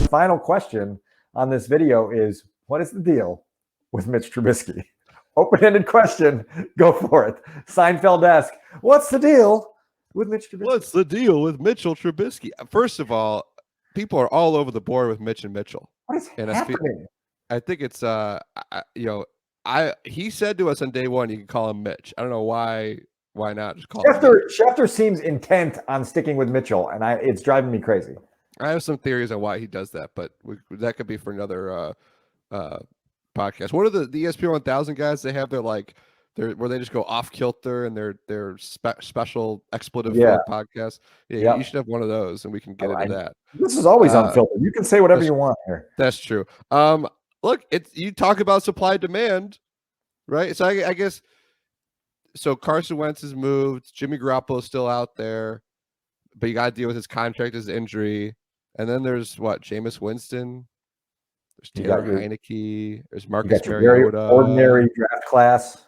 final question on this video is, what is the deal with Mitch Trubisky? Open-ended question. Go for it. Seinfeld-esque. What's the deal with Mitch Trubisky? What's the deal with Mitchell Trubisky? First of all, people are all over the board with Mitch and Mitchell. What is happening? I think it's he said to us on day one, you can call him Mitch. I don't know why not just call him Mitch. Schefter seems intent on sticking with Mitchell, and it's driving me crazy. I have some theories on why he does that, but that could be for another podcast. What are the ESPN 1000 guys? They have where they just go off kilter and their special expletive podcast. Yeah, you should have one of those, and we can get into that. This is always unfiltered. You can say whatever you want here. That's true. Look, you talk about supply demand, right? So I guess so. Carson Wentz has moved. Jimmy Garoppolo is still out there, but you got to deal with his contract, his injury, and then there's Jameis Winston. There's Taylor Heineke. There's Marcus Mariota. Very ordinary draft class.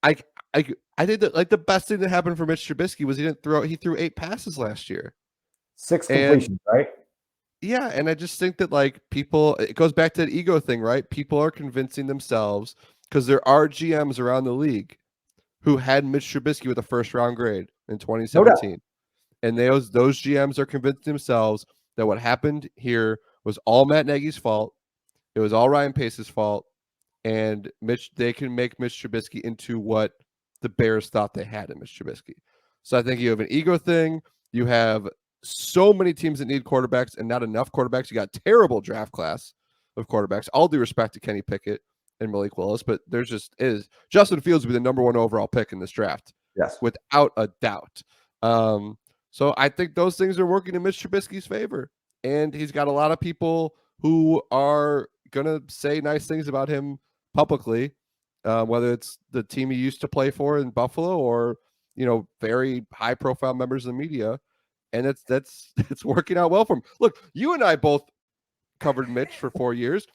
I think that the best thing that happened for Mitch Trubisky was he threw 8 passes last year. 6 completions, right? Yeah, and I just think that people, it goes back to that ego thing, right? People are convincing themselves, because there are GMs around the league who had Mitch Trubisky with a first-round grade in 2017. And those GMs are convincing themselves that what happened here was all Matt Nagy's fault. It was all Ryan Pace's fault. And they can make Mitch Trubisky into what the Bears thought they had in Mitch Trubisky. So I think you have an ego thing. You have so many teams that need quarterbacks and not enough quarterbacks. You got a terrible draft class of quarterbacks. All due respect to Kenny Pickett and Malik Willis, but there's just is. Justin Fields will be the number 1 overall pick in this draft. Yes. Without a doubt. So I think those things are working in Mitch Trubisky's favor. And he's got a lot of people who are going to say nice things about him publicly, whether it's the team he used to play for in Buffalo or, very high profile members of the media. And it's working out well for him. Look, you and I both covered Mitch for 4 years.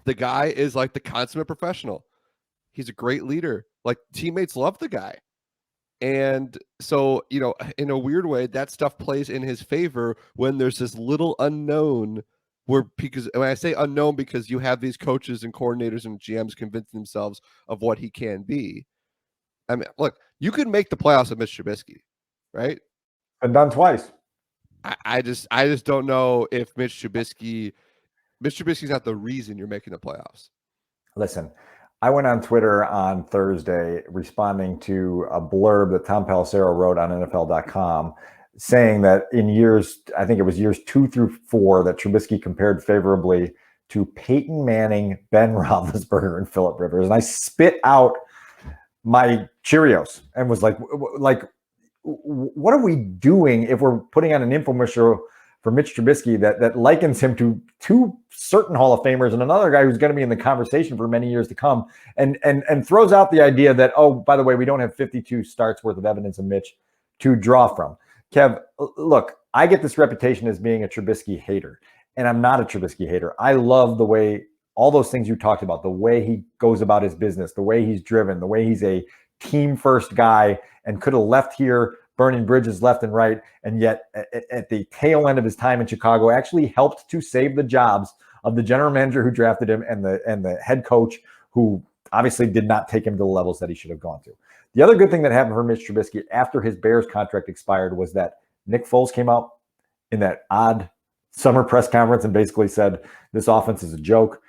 The guy is like the consummate professional. He's a great leader. Teammates love the guy. And so, in a weird way, that stuff plays in his favor when there's this little unknown because when I say unknown, because you have these coaches and coordinators and GMs convincing themselves of what he can be. I mean, look, you could make the playoffs with Mitch Trubisky, right? And done twice. I just don't know if Mitch Trubisky's not the reason you're making the playoffs. Listen, I went on Twitter on Thursday responding to a blurb that Tom Pelissero wrote on NFL.com saying that in years 2 through 4, that Trubisky compared favorably to Peyton Manning, Ben Roethlisberger, and Phillip Rivers. And I spit out my Cheerios and was like, what are we doing if we're putting on an infomercial for Mitch Trubisky that likens him to 2 certain Hall of Famers and another guy who's going to be in the conversation for many years to come, and throws out the idea that, oh, by the way, we don't have 52 starts worth of evidence of Mitch to draw from. Kev, look, I get this reputation as being a Trubisky hater, and I'm not a Trubisky hater. I love the way, all those things you talked about, the way he goes about his business, the way he's driven, the way he's a team-first guy and could have left here burning bridges left and right, and yet at the tail end of his time in Chicago actually helped to save the jobs of the general manager who drafted him and the head coach who obviously did not take him to the levels that he should have gone to. The other good thing that happened for Mitch Trubisky after his Bears contract expired was that Nick Foles came out in that odd summer press conference and basically said, this offense is a joke.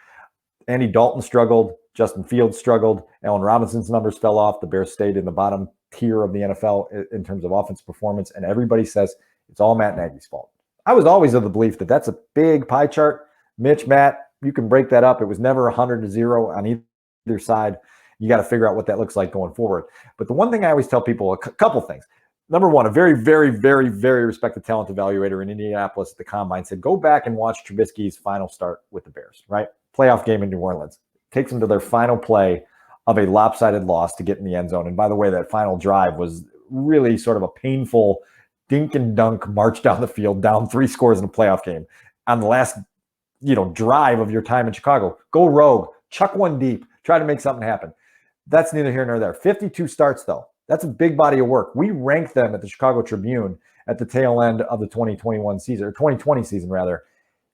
Andy Dalton struggled. Justin Fields struggled. Allen Robinson's numbers fell off. The Bears stayed in the bottom tier of the NFL in terms of offense performance. And everybody says it's all Matt Nagy's fault. I was always of the belief that that's a big pie chart. Mitch, Matt, you can break that up. It was never 100-0 on either side. You got to figure out what that looks like going forward. But the one thing I always tell people, a couple things. Number one, a very, very, very, very respected talent evaluator in Indianapolis at the Combine said, go back and watch Trubisky's final start with the Bears, right? Playoff game in New Orleans. Takes them to their final play of a lopsided loss to get in the end zone. And by the way, that final drive was really sort of a painful dink and dunk march down the field, down 3 scores in a playoff game on the last, drive of your time in Chicago. Go rogue, chuck one deep, try to make something happen. That's neither here nor there. 52 starts, though. That's a big body of work. We ranked them at the Chicago Tribune at the tail end of the 2021 season, or 2020 season, rather.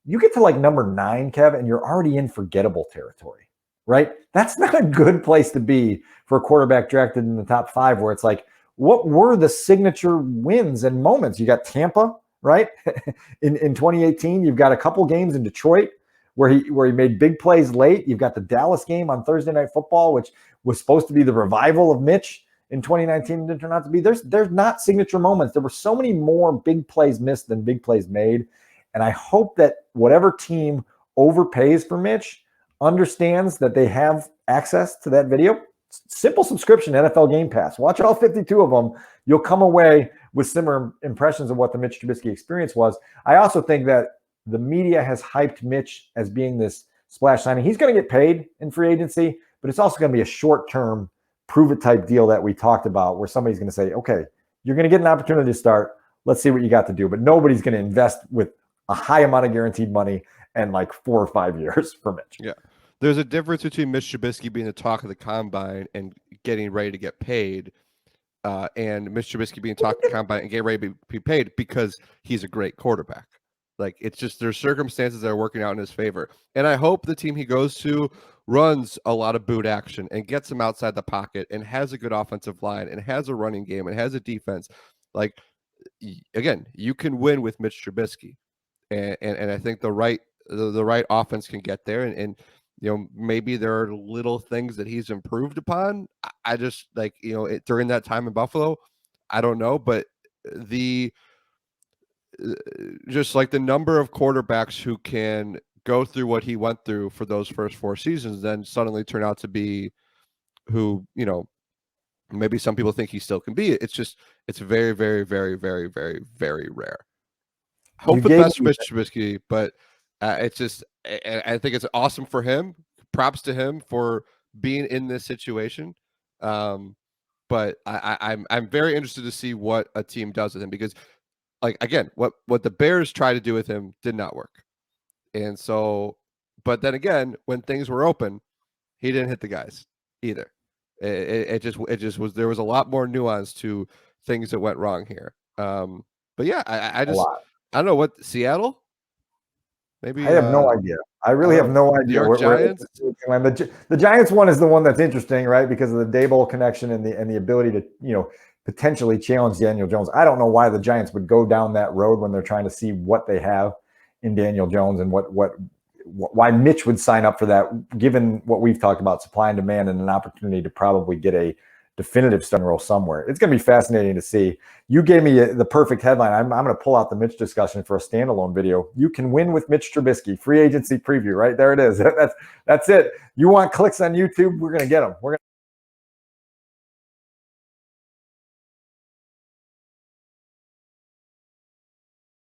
You get to like number 9, Kev, and you're already in forgettable territory, right? That's not a good place to be for a quarterback drafted in the top 5, where it's like, what were the signature wins and moments? You got Tampa, right? in 2018, you've got a couple games in Detroit where he made big plays late. You've got the Dallas game on Thursday Night Football, which was supposed to be the revival of Mitch in 2019. It didn't turn out to be. There's not signature moments. There were so many more big plays missed than big plays made. And I hope that whatever team overpays for Mitch understands that they have access to that video. Simple subscription to NFL Game Pass. Watch all 52 of them. You'll come away with similar impressions of what the Mitch Trubisky experience was. I also think that the media has hyped Mitch as being this splash signing. He's going to get paid in free agency, but it's also going to be a short-term prove-it type deal that we talked about, where somebody's going to say, okay, you're going to get an opportunity to start. Let's see what you got to do. But nobody's going to invest with a high amount of guaranteed money and like 4 or 5 years for Mitch. Yeah. There's a difference between Mitch Trubisky being the talk of the combine and getting ready to get paid, and Mitch Trubisky being talk of the combine and getting ready to be paid because he's a great quarterback. Like, it's just, there's circumstances that are working out in his favor. And I hope the team he goes to runs a lot of boot action and gets him outside the pocket and has a good offensive line and has a running game and has a defense. Like, again, you can win with Mitch Trubisky. And I think the right offense can get there. And maybe there are little things that he's improved upon. I just, like, during that time in Buffalo, I don't know, but just like the number of quarterbacks who can go through what he went through for those first 4 seasons, then suddenly turn out to be who, maybe some people think he still can be. It's very, very, very, very, very, very rare. Hope for the best for Mitch Trubisky, but it's just, I think it's awesome for him. Props to him for being in this situation. But I'm very interested to see what a team does with him, because, like, again, what the Bears tried to do with him did not work. And so, but then again, when things were open, he didn't hit the guys either. It just was, there was a lot more nuance to things that went wrong here. But yeah, I don't know what, Seattle? Maybe I have no idea. I really have no idea. New York Giants? The Giants one is the one that's interesting, right? Because of the Daboll connection and the ability to, potentially challenge Daniel Jones. I don't know why the Giants would go down that road when they're trying to see what they have in Daniel Jones, and why Mitch would sign up for that, given what we've talked about, supply and demand, and an opportunity to probably get a definitive starting role somewhere. It's going to be fascinating to see. You gave me the perfect headline. I'm going to pull out the Mitch discussion for a standalone video. You can win with Mitch Trubisky. Free agency preview, right? There it is. That's it. You want clicks on YouTube? We're going to get them. We're going to